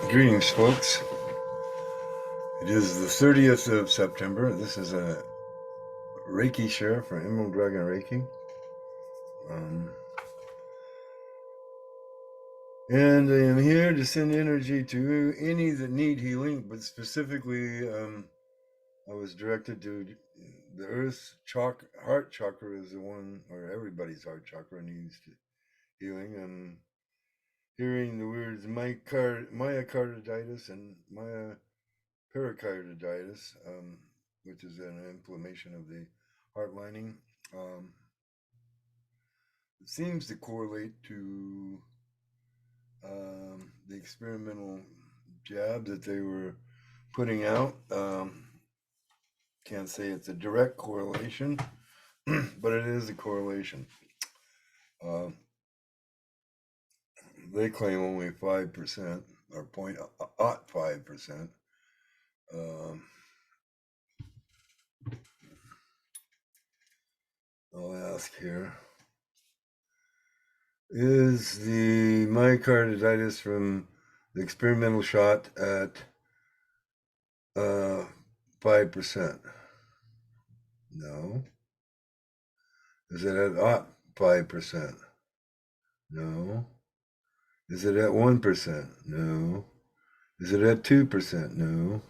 Greetings, folks. It is the 30th of September. This is a Reiki share for Emerald Dragon Reiki. And I am here to send energy to any that need healing, but specifically, I was directed to the Earth's heart chakra is the one, or everybody's heart chakra needs healing. I'm hearing the words myocarditis and pericarditis, which is an inflammation of the heart lining. It seems to correlate to the experimental jab that they were putting out. Can't say it's a direct correlation, but it is a correlation. They claim only 5% or 0.05%. I'll ask here. Is the myocarditis from the experimental shot at 5%? No. Is it at 5%? No. Is it at 1%? No. Is it at 2%? No.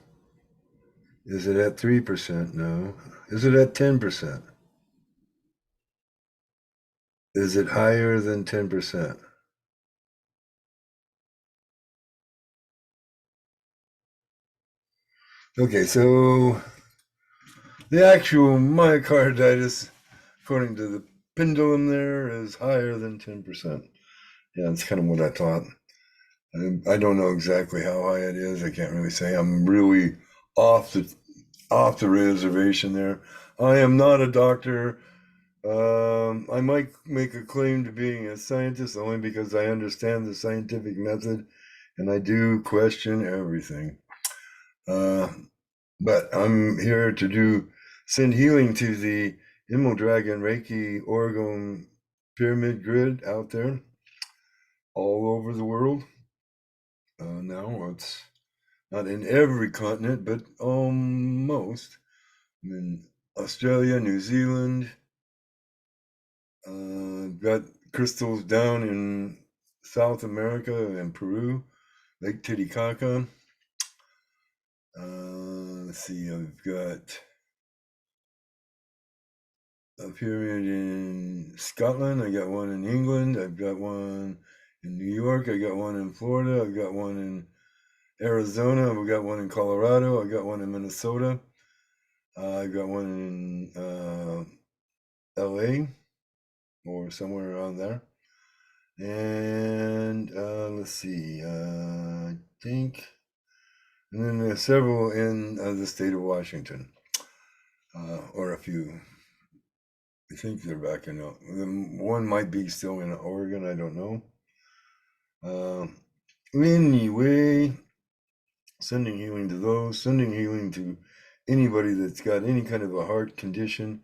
Is it at 3%? No. Is it at 10%? Is it higher than 10%? Okay, so the actual myocarditis, according to the pendulum there, is higher than 10%. Yeah, that's kind of what I thought. I don't know exactly how high it is. I can't really say. I'm really off the reservation there. I am not a doctor. I might make a claim to being a scientist only because I understand the scientific method, and I do question everything. But I'm here to send healing to the Emerald Dragon Reiki Oregon pyramid grid out there all over the world. Now it's not in every continent, but almost. I'm in Australia, New Zealand. Got crystals down in South America and Peru, Lake Titicaca. Let's see, I've got a pyramid in Scotland. I got one in England. I've got one in New York. I got one in Florida. I've got one in Arizona. I've got one in Colorado. I got one in Minnesota. I got one in LA or somewhere around there. And let's see, I think, and then there's several in the state of Washington, or a few. I think they're back in. One might be still in Oregon. I don't know. Anyway, sending healing to those, sending healing to anybody that's got any kind of a heart condition,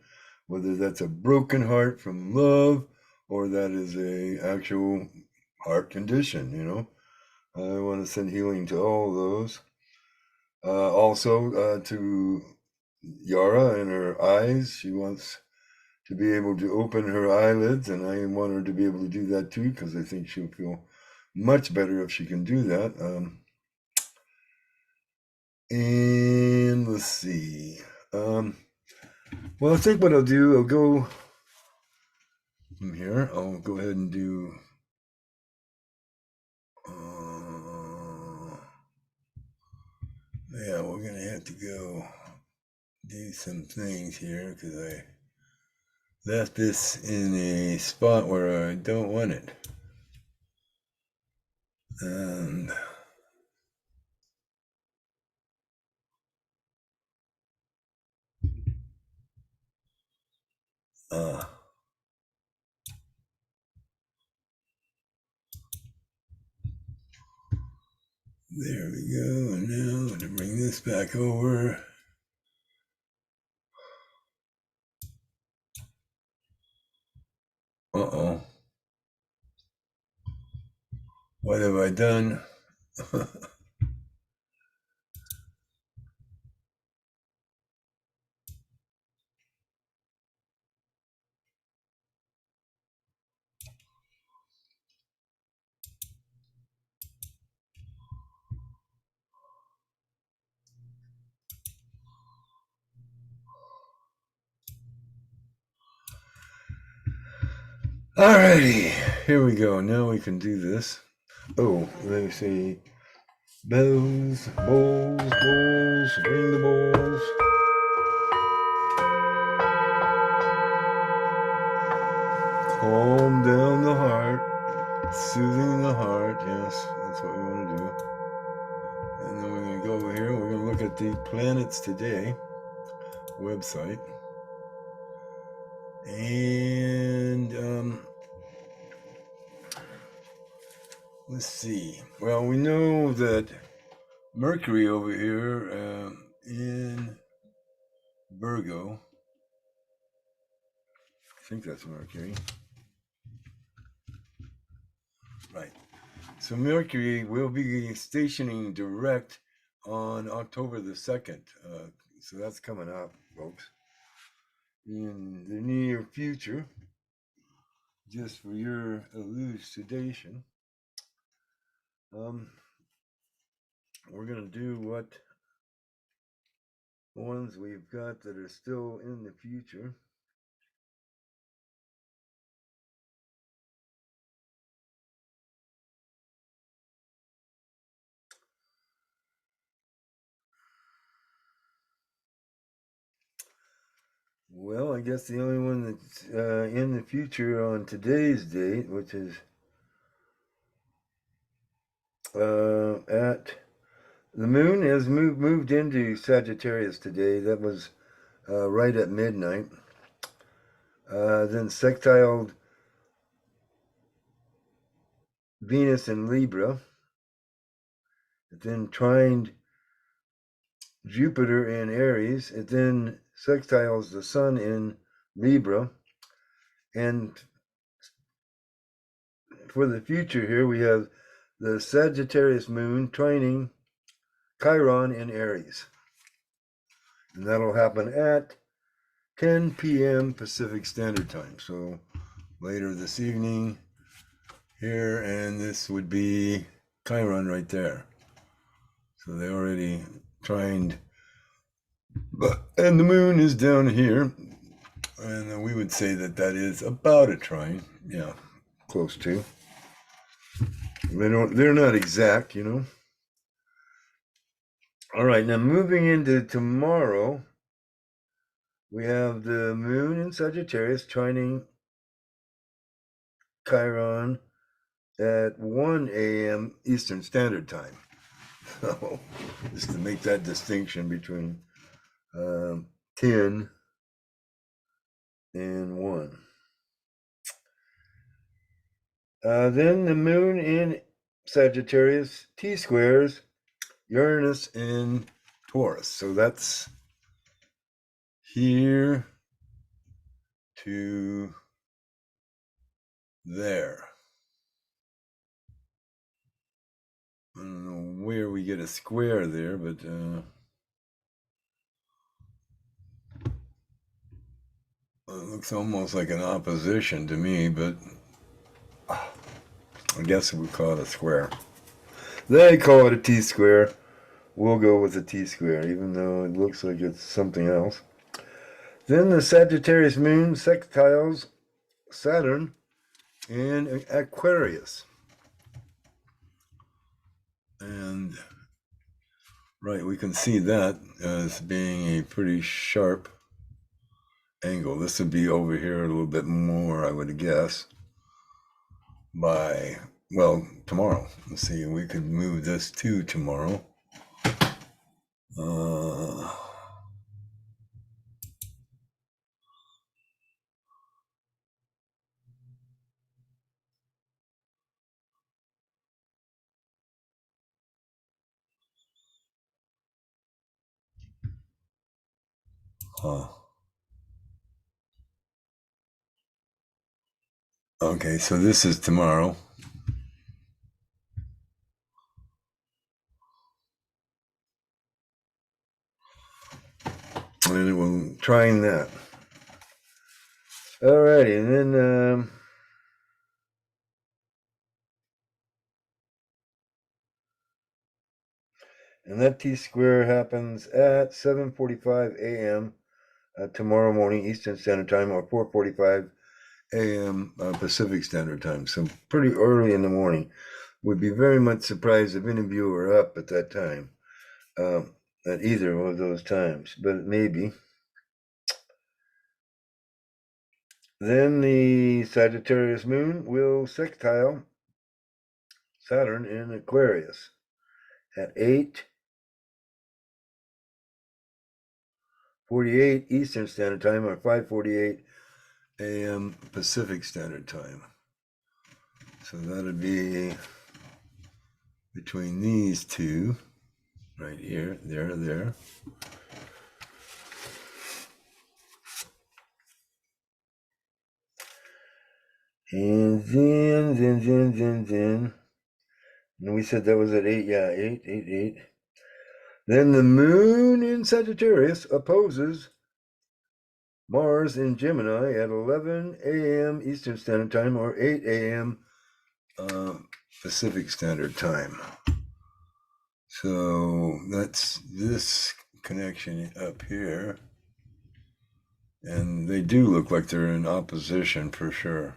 whether that's a broken heart from love or that is a actual heart condition, I want to send healing to all those. Also to Yara and her eyes. She wants to be able to open her eyelids, and I want her to be able to do that too, because I think she'll feel much better if she can do that. And let's see. Well, I think what I'll do, I'll go from here. I'll go ahead and do. Yeah, we're gonna have to go do some things here because I left this in a spot where I don't want it. And there we go. And now I'm going to bring this back over. Uh-oh. What have I done? Alrighty, here we go. Now we can do this. Oh, let me see. Bells, bowls, bowls, ring the bowls. Calm down the heart, soothing the heart. Yes, that's what we want to do. And then we're going to go over here. We're going to look at the planets today website. And let's see. Well, we know that Mercury over here in Virgo, I think that's Mercury. Right. So Mercury will be stationing direct on October the 2nd. So that's coming up, folks. In the near future, just for your elucidation, we're going to do what ones we've got that are still in the future. Well, I guess the only one that's in the future on today's date, which is at the moon has moved into Sagittarius today. That was right at midnight. Then sextiled Venus in Libra. It then trined Jupiter in Aries. It then sextiles the Sun in Libra. And for the future here, we have the Sagittarius Moon trining Chiron in Aries. And that'll happen at 10 p.m. Pacific Standard Time. So later this evening here, and this would be Chiron right there. So they already trined, and the moon is down here, and we would say that that is about a trine. Yeah, close to. They're not exact, you know. All right, now moving into tomorrow, we have the moon in Sagittarius trining Chiron at 1 a.m. Eastern Standard Time. So, just to make that distinction between 10 and 1. Then the moon in Sagittarius T-squares Uranus in Taurus. So that's here to there. I don't know where we get a square there, but it looks almost like an opposition to me, but I guess we call it a square. They call it a T-square. We'll go with a T-square, even though it looks like it's something else. Then the Sagittarius moon sextiles Saturn in Aquarius. And right, we can see that as being a pretty sharp angle. This would be over here a little bit more, I would guess, by, well, tomorrow. Let's see, we could move this to tomorrow. Okay, so this is tomorrow. and we'll trying that. Alrighty, and then and that T-square happens at 7:45 a.m. Tomorrow morning Eastern Standard Time, or 4:45 a.m. Pacific Standard Time. So pretty early in the morning. Would be very much surprised if any of you were up at that time, at either of those times, but maybe. Then the Sagittarius Moon will sextile Saturn in Aquarius at 8:48 Eastern Standard Time, or 5:48 a.m. Pacific Standard Time. So that would be between these two, right here, there. And then. And we said that was at 8, yeah, 8. Then the moon in Sagittarius opposes Mars in Gemini at 11 a.m. Eastern Standard Time, or 8 a.m. Pacific Standard Time. So that's this connection up here. And they do look like they're in opposition for sure.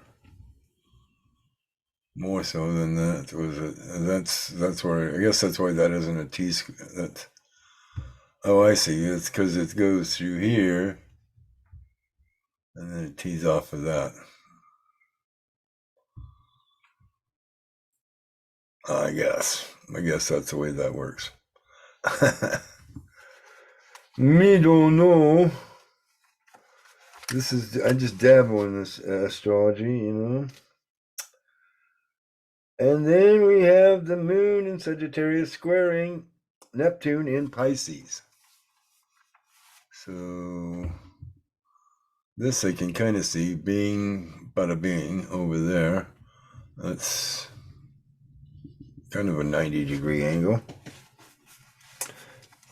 More so than that was it. That's where, I guess that's why that isn't a T. That, oh, I see. It's because it goes through here, and then it tees off of that. I guess that's the way that works. Me don't know. I just dabble in this astrology, you know. And then we have the moon in Sagittarius squaring Neptune in Pisces. So this I can kind of see being bada bing over there. That's kind of a 90-degree angle.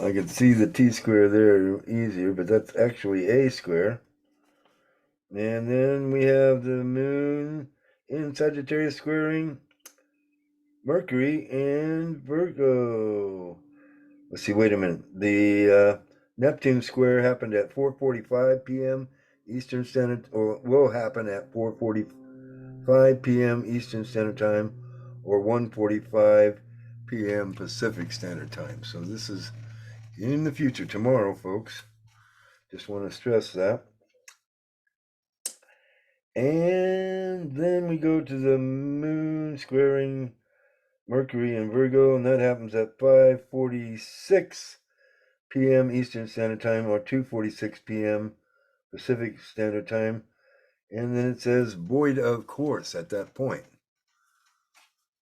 I can see the T-square there easier, but that's actually a square. And then we have the moon in Sagittarius squaring Mercury in Virgo. Let's see, wait a minute. The Neptune square happened at 4:45 p.m. Eastern Standard, or will happen at 4:45 p.m. Eastern Standard Time, or 1:45 p.m. Pacific Standard Time. So this is in the future, tomorrow, folks. Just want to stress that. And then we go to the moon squaring Mercury in Virgo, and that happens at 5:46 p.m. Eastern Standard Time, or 2:46 p.m. Pacific Standard Time. And then it says void of course at that point.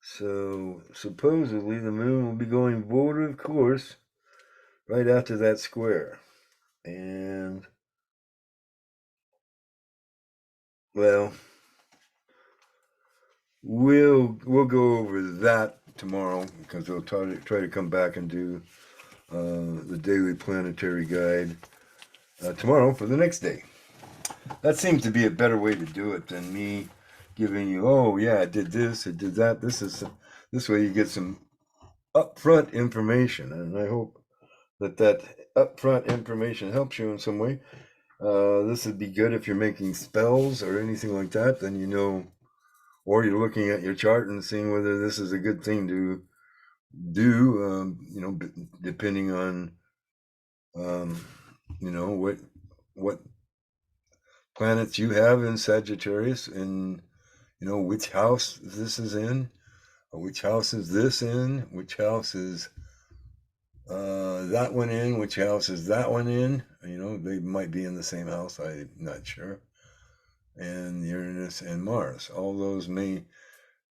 So supposedly the moon will be going void of course right after that square. And well, we'll go over that tomorrow, because we'll try to come back and do the Daily Planetary Guide tomorrow for the next day. That seems to be a better way to do it than me giving you, oh yeah, I did this, I did that. This way you get some upfront information, and I hope that upfront information helps you in some way. This would be good if you're making spells or anything like that, then you know, or you're looking at your chart and seeing whether this is a good thing to do, you know, depending on, you know, what planets you have in Sagittarius, and you know which house this is in, or which house is this in, which house is that one in, which house is that one in. You know, they might be in the same house, I'm not sure. And Uranus and Mars, all those may,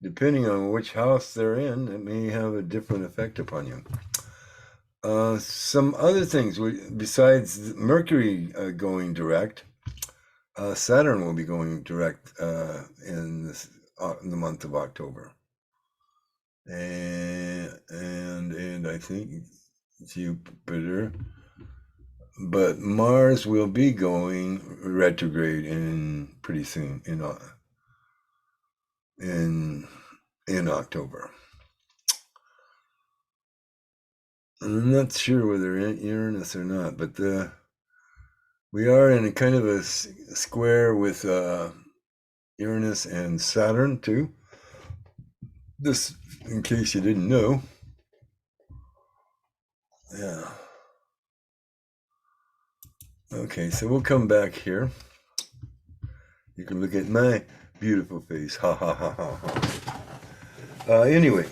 depending on which house they're in, it may have a different effect upon you. Some other things besides Mercury going direct, Saturn will be going direct in the month of October, and I think Jupiter But Mars will be going retrograde in pretty soon in October. I'm not sure whether Uranus or not, but we are in a kind of a square with Uranus and Saturn too. This, in case you didn't know. Yeah. Okay, so we'll come back here. You can look at my beautiful face. Ha ha ha ha ha. Anyway.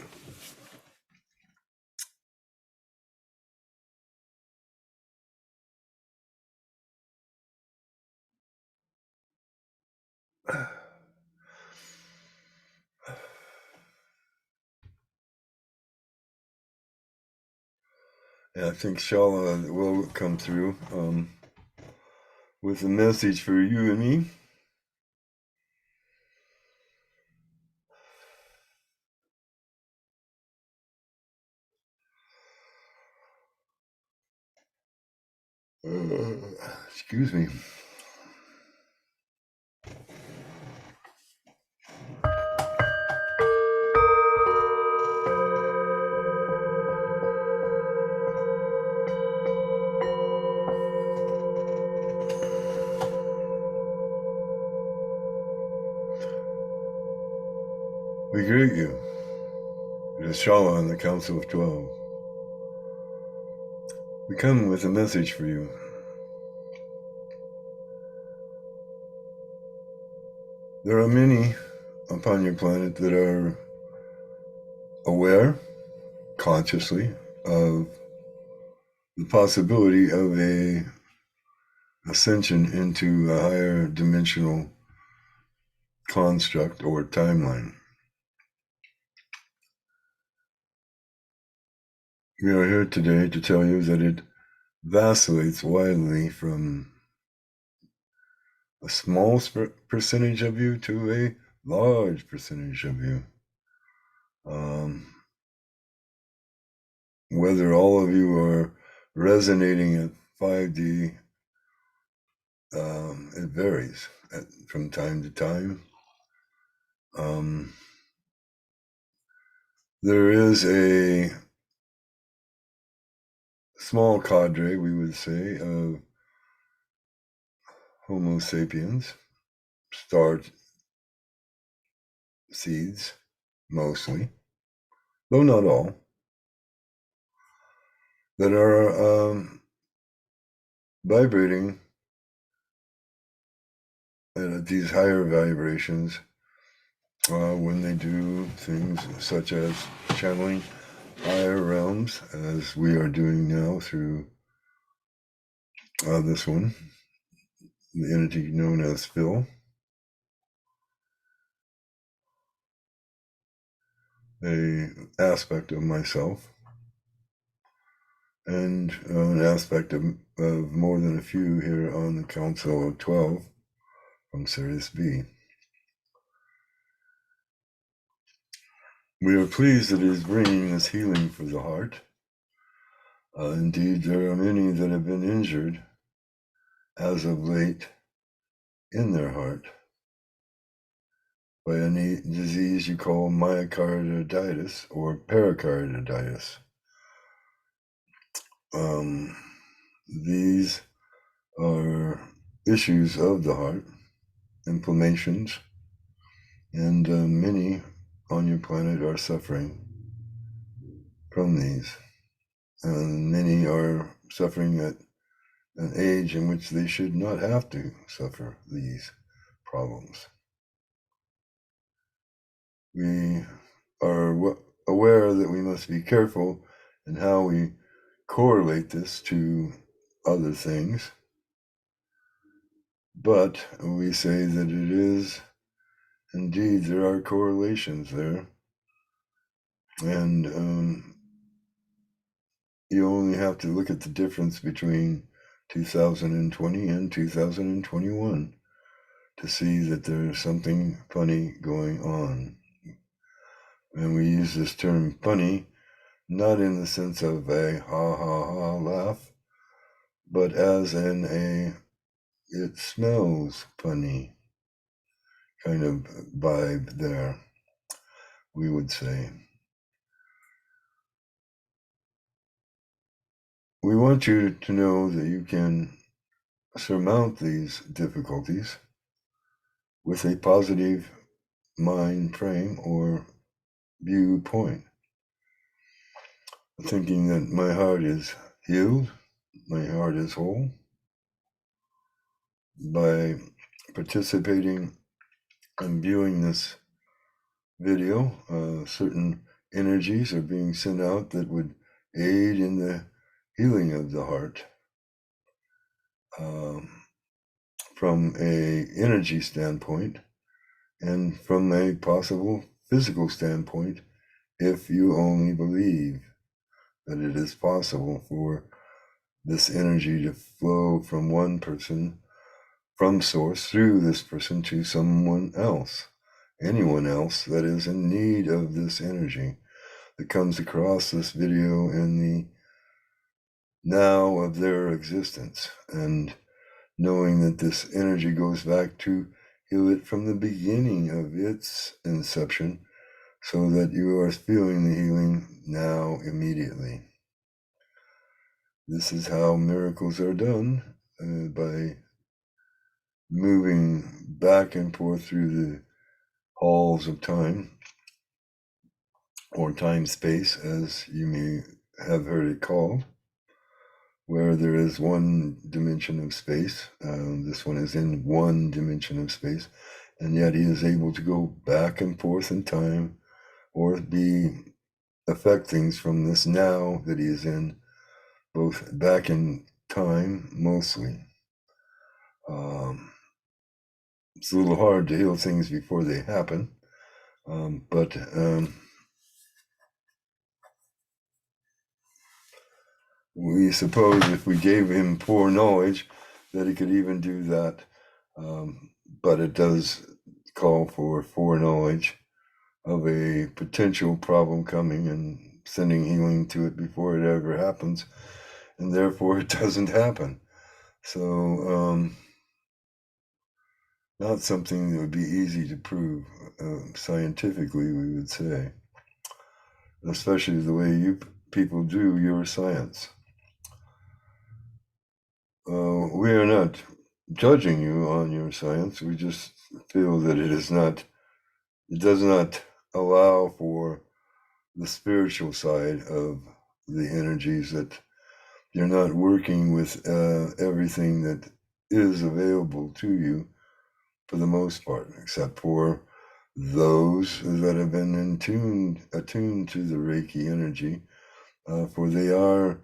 Yeah, I think Shala will come through with a message for you and me. Excuse me. We greet you. It is Shala on the Council of 12. We come with a message for you. There are many upon your planet that are aware, consciously, of the possibility of a ascension into a higher dimensional construct or timeline. We are here today to tell you that it vacillates widely from a small percentage of you to a large percentage of you. Whether all of you are resonating at 5D, it varies from time to time. There is a small cadre, we would say, of Homo sapiens, star seeds, mostly, though not all, that are vibrating at these higher vibrations when they do things such as channeling higher realms, as we are doing now through this one, the entity known as Phil, a aspect of myself, and an aspect of more than a few here on the Council of 12 from Sirius B. We are pleased that it is bringing this healing for the heart. Indeed, there are many that have been injured as of late in their heart by a disease you call myocarditis or pericarditis. These are issues of the heart, inflammations, and many on your planet are suffering from these. And many are suffering at an age in which they should not have to suffer these problems. We are aware that we must be careful in how we correlate this to other things, but we say that it is indeed, there are correlations there, and you only have to look at the difference between 2020 and 2021 to see that there's something funny going on. And we use this term funny not in the sense of a ha ha ha laugh, but as in it smells funny kind of vibe there, we would say. We want you to know that you can surmount these difficulties with a positive mind frame or viewpoint, thinking that my heart is healed, my heart is whole. By participating and viewing this video, certain energies are being sent out that would aid in the healing of the heart from a energy standpoint and from a possible physical standpoint, if you only believe that it is possible for this energy to flow from one person, from source, through this person to someone else, anyone else that is in need of this energy, that comes across this video in the now of their existence, and knowing that this energy goes back to heal it from the beginning of its inception, so that you are feeling the healing now immediately. This is how miracles are done, by moving back and forth through the halls of time, or time-space, as you may have heard it called, where there is one dimension of space. This one is in one dimension of space, and yet he is able to go back and forth in time, or affect things from this now that he is in, both back in time, mostly. It's a little hard to heal things before they happen, but we suppose if we gave him foreknowledge that he could even do that, but it does call for foreknowledge of a potential problem coming and sending healing to it before it ever happens, and therefore it doesn't happen. So not something that would be easy to prove scientifically, we would say, especially the way you people do your science. We are not judging you on your science. We just feel that it does not allow for the spiritual side of the energies, that you're not working with everything that is available to you for the most part, except for those that have been attuned to the Reiki energy, for they are,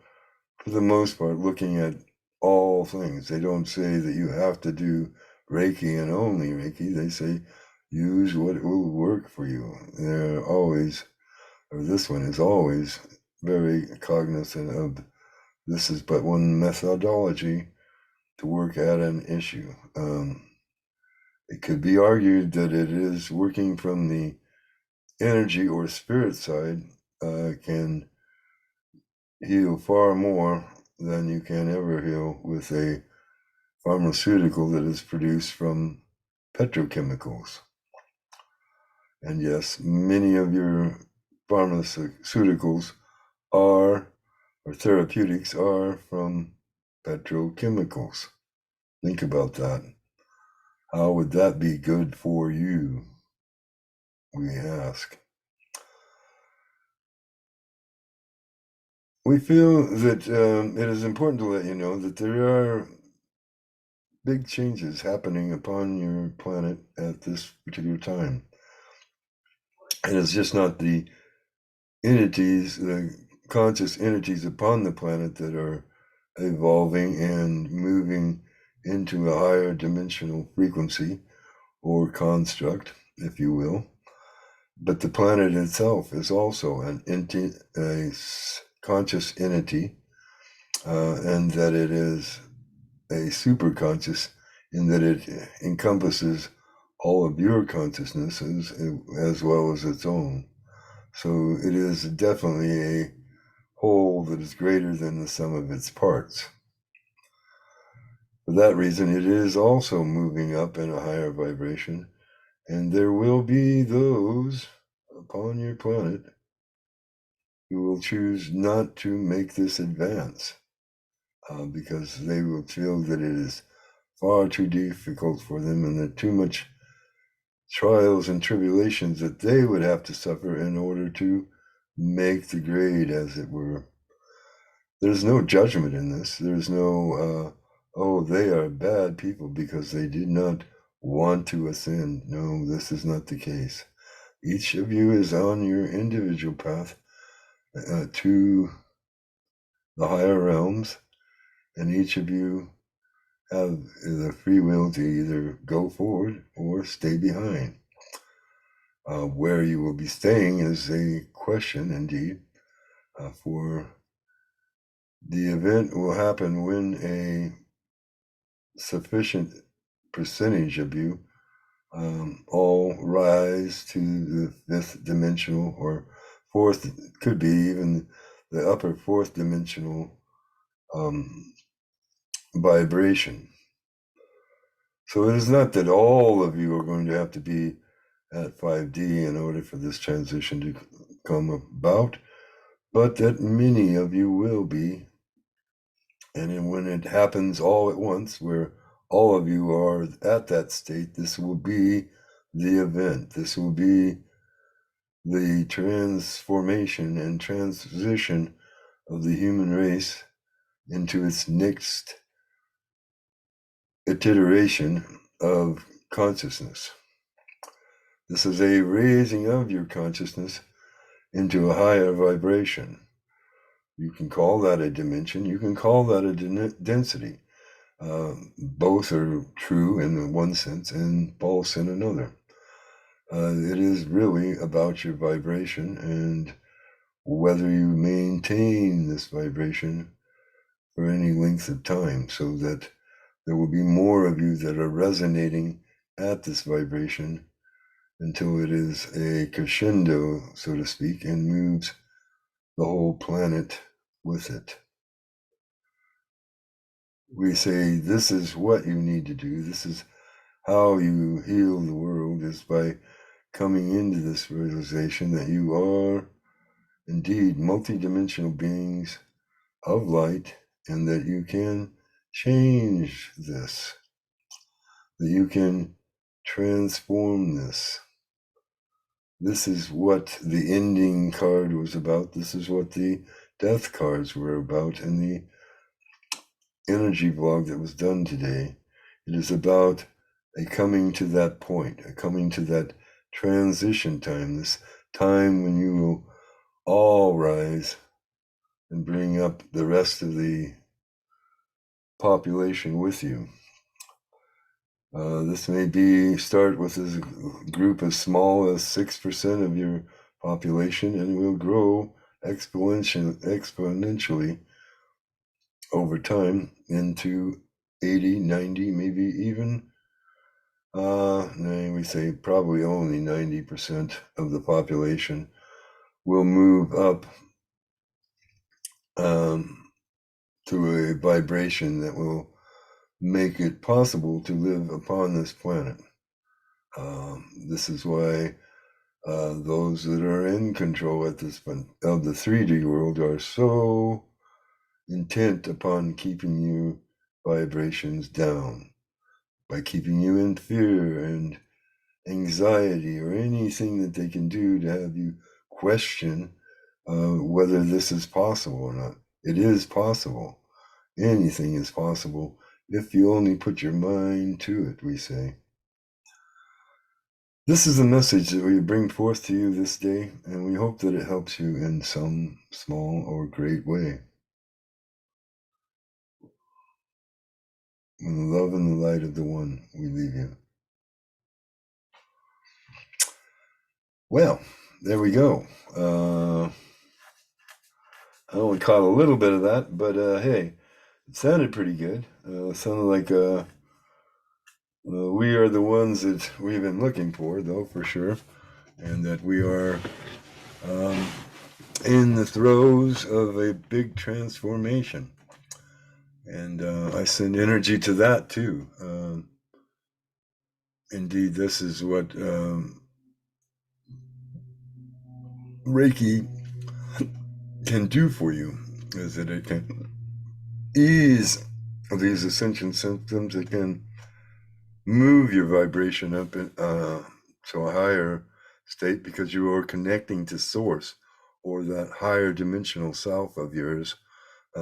for the most part, looking at all things. They don't say that you have to do Reiki and only Reiki. They say use what will work for you. They're always, or this one is always, very cognizant of this is but one methodology to work at an issue. It could be argued that it is working from the energy or spirit side, can heal far more than you can ever heal with a pharmaceutical that is produced from petrochemicals. And yes, many of your pharmaceuticals or therapeutics are from petrochemicals. Think about that. How would that be good for you, we ask? We feel that it is important to let you know that there are big changes happening upon your planet at this particular time. And it's just not the entities, the conscious entities upon the planet that are evolving and moving into a higher dimensional frequency or construct, if you will. But the planet itself is also a conscious entity, and that it is a superconscious, in that it encompasses all of your consciousnesses as well as its own. So it is definitely a whole that is greater than the sum of its parts. For that reason, it is also moving up in a higher vibration, and there will be those upon your planet who will choose not to make this advance because they will feel that it is far too difficult for them and that too much trials and tribulations that they would have to suffer in order to make the grade, as it were. There's no judgment in this. There's no, oh, they are bad people because they did not want to ascend. No, this is not the case. Each of you is on your individual path to the higher realms, and each of you have the free will to either go forward or stay behind. Where you will be staying is a question, indeed, for the event will happen when a sufficient percentage of you all rise to the fifth dimensional or fourth, could be even the upper fourth dimensional vibration. So it is not that all of you are going to have to be at 5D in order for this transition to come about, but that many of you will be. And then when it happens all at once, where all of you are at that state, this will be the event. This will be the transformation and transition of the human race into its next iteration of consciousness. This is a raising of your consciousness into a higher vibration. You can call that a dimension. You can call that a density. Both are true in one sense and false in another. It is really about your vibration and whether you maintain this vibration for any length of time, so that there will be more of you that are resonating at this vibration until it is a crescendo, so to speak, and moves the whole planet with it. We say, this is what you need to do. This is how you heal the world, is by coming into this realization that you are indeed multidimensional beings of light, and that you can change this, that you can transform this. This is what the ending card was about. This is what the death cards were about in the energy blog that was done today. It is about a coming to that point, a coming to that transition time, this time when you will all rise and bring up the rest of the population with you. This may start with a group as small as 6% of your population, and will grow exponentially over time into 80, 90, maybe even, we say probably only 90% of the population will move up to a vibration that will make it possible to live upon this planet. This is why those that are in control at this point of the 3D world are so intent upon keeping you vibrations down, by keeping you in fear and anxiety or anything that they can do to have you question whether this is possible or not. It is possible. Anything is possible if you only put your mind to it, we say. This is the message that we bring forth to you this day, and we hope that it helps you in some small or great way. In the love and the light of the One, we leave you. Well, there we go. I only caught a little bit of that, but hey, it sounded pretty good. It sounded like we are the ones that we've been looking for, though, for sure, and that we are in the throes of a big transformation. And I send energy to that too. Indeed, this is what Reiki can do for you, is that it can ease these ascension symptoms. It can move your vibration up to a higher state because you are connecting to source or that higher dimensional self of yours,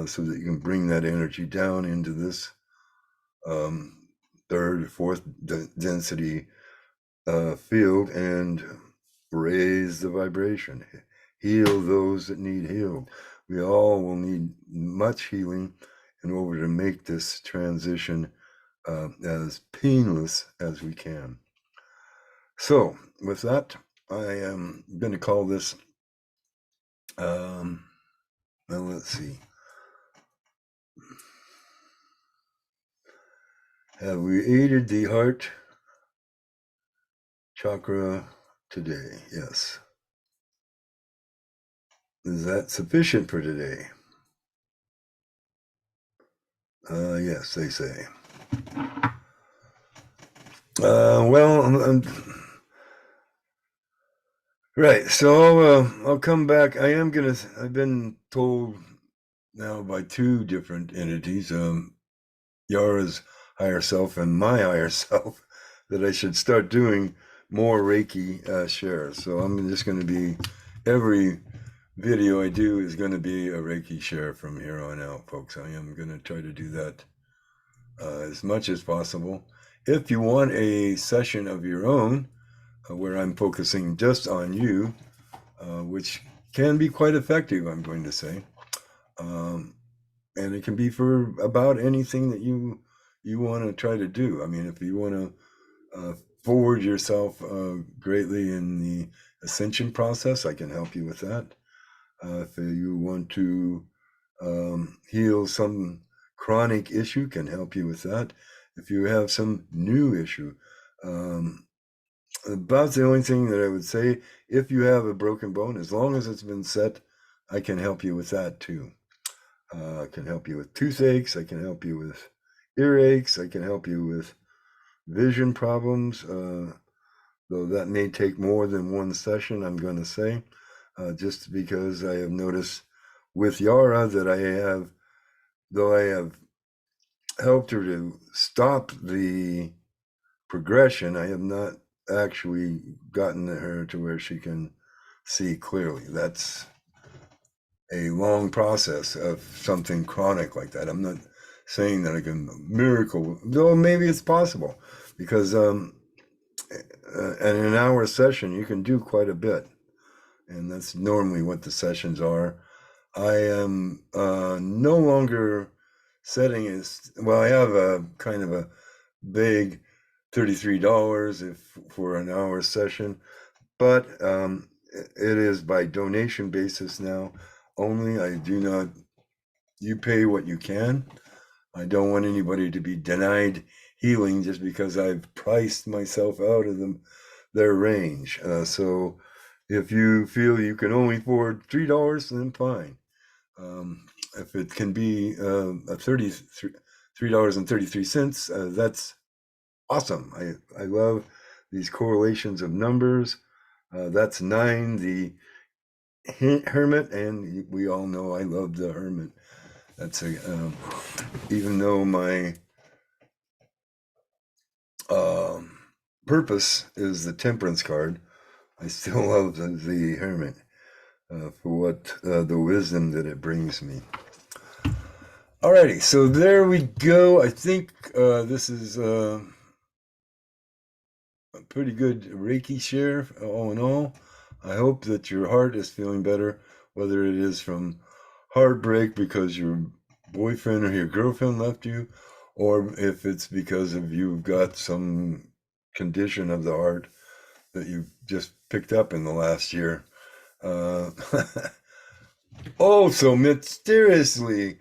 so that you can bring that energy down into this third, fourth density field and raise the vibration, heal those that need healed. We all will need much healing in order to make this transition as painless as we can. So with that, I am going to call this, well, let's see. Have we aided the heart chakra today? Yes. Is that sufficient for today? Yes, they say. Well, right. So I'll come back. I've been told now by two different entities, Yara's higher self and my higher self, that I should start doing more Reiki shares. So I'm just going to be, every video I do is going to be a Reiki share from here on out, folks. I am going to try to do that as much as possible. If you want a session of your own, where I'm focusing just on you, which can be quite effective, I'm going to say. And it can be for about anything that you want to try to do. I mean, if you want to forward yourself greatly in the ascension process, I can help you with that. If you want to heal some chronic issue, can help you with that. If you have some new issue, about the only thing that I would say, if you have a broken bone, as long as it's been set, I can help you with that too. I can help you with toothaches. I can help you with earaches. I can help you with vision problems, though that may take more than one session, I'm going to say, just because I have noticed with Yara that though I have helped her to stop the progression, I have not actually gotten her to where she can see clearly. That's a long process of something chronic like that. I'm not saying that I can miracle, though maybe it's possible, because in an hour session you can do quite a bit, and that's normally what the sessions are. I am no longer setting as well. I have a kind of a big $33 for an hour session, but it is by donation basis now only. I do not, you pay what you can. I don't want anybody to be denied healing just because I've priced myself out of their range. So if you feel you can only afford $3, then fine. If it can be $3.33, that's awesome. I love these correlations of numbers. That's 9, the Hermit, and we all know I love the Hermit. That's even though my purpose is the Temperance card, I still love the Hermit for what the wisdom that it brings me. Alrighty, so there we go. I think this is a pretty good Reiki share, all in all. I hope that your heart is feeling better, whether it is from heartbreak because your boyfriend or your girlfriend left you, or if it's because of you've got some condition of the heart that you've just picked up in the last year. Oh, so mysteriously.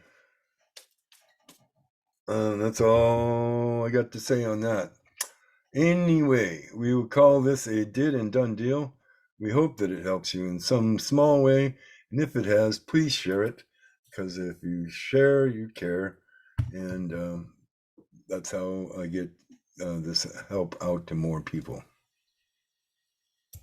That's all I got to say on that. Anyway, we will call this a did and done deal. We hope that it helps you in some small way, and if it has, please share it, because if you share, you care, and that's how I get this help out to more people.